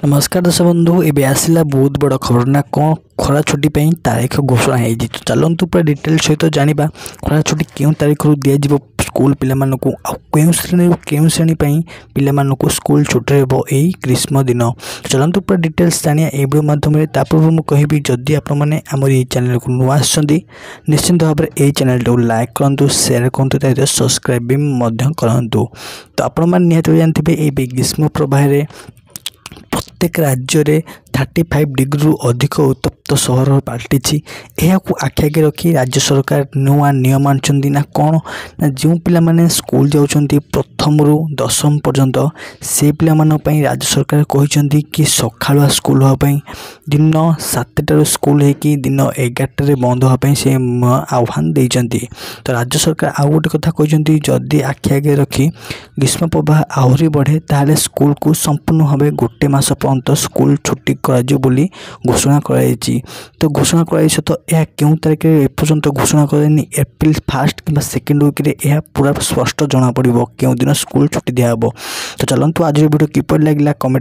नमस्कार दर्शक बंधु एवं आसला बहुत बड़ खबर ना कौन खरा छुट्टी तारीख घोषणा हो चलतु पूरा डिटेल सहित जाना खरा छुट्टी क्यों तारीख रू दिज्व स्कूल पिला श्रेणी पिला स्कूल छुट्टी यही ग्रीष्म दिन चलतु पूरा डिटेल्स जाना ये वीडियो माध्यम पूर्व मुझे कहि जदि आपने आम ये चैनल को नुआ निश्चिंत भाव में यही चैनल को लाइक करूँ शेयर करूँ सब्सक्राइब भी करूँ। तो आपण मैंने निहत जानते ये ग्रीष्म प्रवाह प्रत्येक राज्य में 35 डिग्री रु अधिक उत्तप्त सहर पलटि यह आखि आगे रखी राज्य सरकार नुआ नियम आनी ना कौन ना जो पिला स्कूल जाऊँच प्रथम रु दशम पर्यंत से पिला राज्य सरकार कहते कि सकाळुआ स्कूल होगापी दिन 7टार स्कूल होगी दिन 11टार बंद होगापी से आह्वान देते। तो राज्य सरकार आउ गोटे कथा कहते जदि आखि आगे रखी ग्रीष्म प्रवाह आहरी बढ़े ताले स्कूल को संपूर्ण भाव गोटे मास पर्यंत स्कूल छुट्टी बोली घोषणा कराई। तो घोषणा कराई तो यह क्यों तारीख एपर्यंत घोषणा करानी एप्रिल 1 कि 2 वीक यह पूरा स्पष्ट जना पड़ो क्यों दिन स्कूल छुट्टी दिहब। तो चलतु आज वीडियो किपर लगे कमेंट